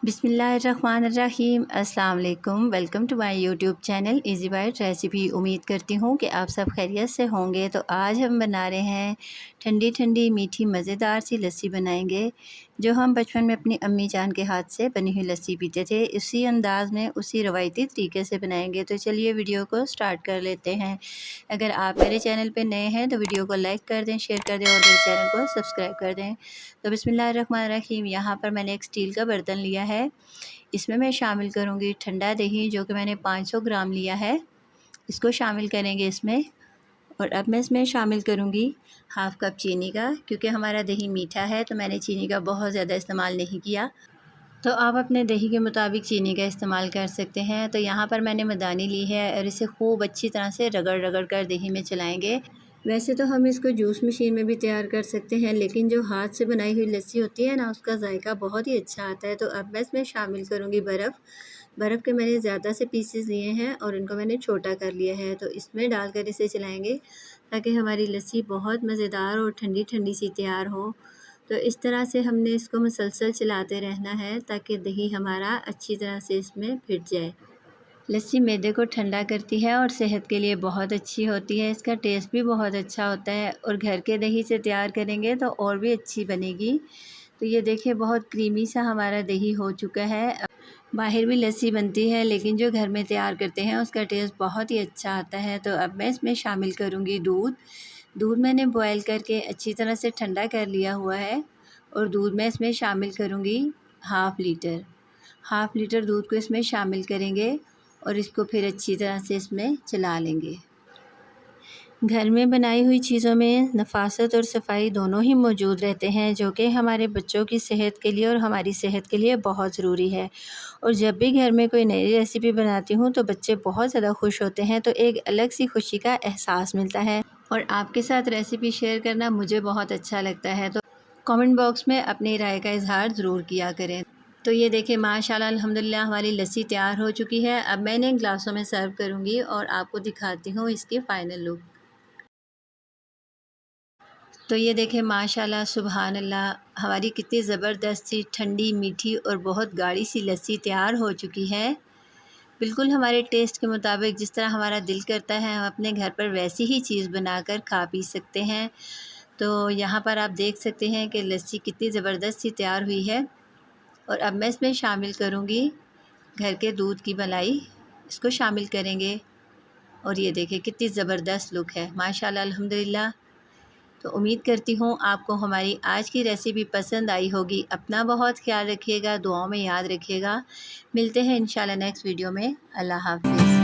बिस्मिल्लाहिर्रहमानिर्रहीम। अस्सलाम वालेकुम। Welcome to my YouTube channel easy bite recipe. उम्मीद करती हूँ कि आप सब खैरियत से होंगे। तो आज हम बना रहे हैं ठंडी ठंडी मीठी मज़ेदार सी लस्सी बनाएंगे, जो हम बचपन में अपनी अम्मी जान के हाथ से बनी हुई लस्सी पीते थे। इसी अंदाज में उसी रवायती तरीके से बनाएंगे। तो चलिए वीडियो को स्टार्ट कर लेते हैं। अगर आप मेरे चैनल पर नए हैं तो वीडियो को लाइक कर दें, शेयर कर दें और मेरे चैनल को सब्सक्राइब कर दें। तो बिस्मिल्लाहिर्रहमानिर्रहीम। यहाँ पर मैंने एक स्टील का बर्तन लिया है। इसमें मैं शामिल करूँगी ठंडा दही, जो कि मैंने 500 ग्राम लिया है। इसको शामिल करेंगे इसमें। और अब मैं इसमें शामिल करूँगी हाफ़ कप चीनी का, क्योंकि हमारा दही मीठा है तो मैंने चीनी का बहुत ज़्यादा इस्तेमाल नहीं किया। तो आप अपने दही के मुताबिक चीनी का इस्तेमाल कर सकते हैं। तो यहाँ पर मैंने मदानी ली है और इसे खूब अच्छी तरह से रगड़ रगड़ कर दही में चलाएँगे। वैसे तो हम इसको जूस मशीन में भी तैयार कर सकते हैं, लेकिन जो हाथ से बनाई हुई लस्सी होती है ना, उसका जायका बहुत ही अच्छा आता है। तो अब मैं इसमें शामिल करूँगी बर्फ़ के मैंने ज़्यादा से पीसेस लिए हैं और इनको मैंने छोटा कर लिया है। तो इसमें डालकर इसे चलाएँगे ताकि हमारी लस्सी बहुत मज़ेदार और ठंडी ठंडी सी तैयार हो। तो इस तरह से हमने इसको मुसलसल चलाते रहना है ताकि दही हमारा अच्छी तरह से इसमें फिट जाए। लस्सी मैदे को ठंडा करती है और सेहत के लिए बहुत अच्छी होती है। इसका टेस्ट भी बहुत अच्छा होता है और घर के दही से तैयार करेंगे तो और भी अच्छी बनेगी। तो ये देखिए, बहुत क्रीमी सा हमारा दही हो चुका है। बाहर भी लस्सी बनती है, लेकिन जो घर में तैयार करते हैं उसका टेस्ट बहुत ही अच्छा आता है। तो अब मैं इसमें शामिल करूँगी दूध मैंने बॉयल करके अच्छी तरह से ठंडा कर लिया हुआ है। और दूध में इसमें शामिल करूँगी हाफ़ लीटर दूध को इसमें शामिल करेंगे और इसको फिर अच्छी तरह से इसमें चला लेंगे। घर में बनाई हुई चीज़ों में नफ़ासत और सफाई दोनों ही मौजूद रहते हैं, जो कि हमारे बच्चों की सेहत के लिए और हमारी सेहत के लिए बहुत ज़रूरी है। और जब भी घर में कोई नई रेसिपी बनाती हूँ तो बच्चे बहुत ज़्यादा खुश होते हैं, तो एक अलग सी खुशी का एहसास मिलता है। और आपके साथ रेसिपी शेयर करना मुझे बहुत अच्छा लगता है। तो कमेंट बॉक्स में अपनी राय का इज़हार ज़रूर किया करें। तो ये देखिए, माशाल्लाह अल्हम्दुलिल्लाह हमारी लस्सी तैयार हो चुकी है। अब मैं इन्हें ग्लासों में सर्व करूँगी और आपको दिखाती हूँ इसकी फ़ाइनल लुक। तो ये देखिए, माशाल्लाह सुबहान अल्लाह हमारी कितनी ज़बरदस्त सी ठंडी मीठी और बहुत गाढ़ी सी लस्सी तैयार हो चुकी है। बिल्कुल हमारे टेस्ट के मुताबिक, जिस तरह हमारा दिल करता है हम अपने घर पर वैसी ही चीज़ बनाकर खा पी सकते हैं। तो यहाँ पर आप देख सकते हैं कि लस्सी कितनी ज़बरदस्त सी तैयार हुई है। और अब मैं इसमें शामिल करूँगी घर के दूध की मलाई। इसको शामिल करेंगे और ये देखिए कितनी ज़बरदस्त लुक है, माशाल्लाह अल्हम्दुलिल्लाह। तो उम्मीद करती हूँ आपको हमारी आज की रेसिपी पसंद आई होगी। अपना बहुत ख्याल रखिएगा, दुआओं में याद रखिएगा। मिलते हैं इंशाल्लाह नेक्स्ट वीडियो में। अल्लाह हाफ़िज़।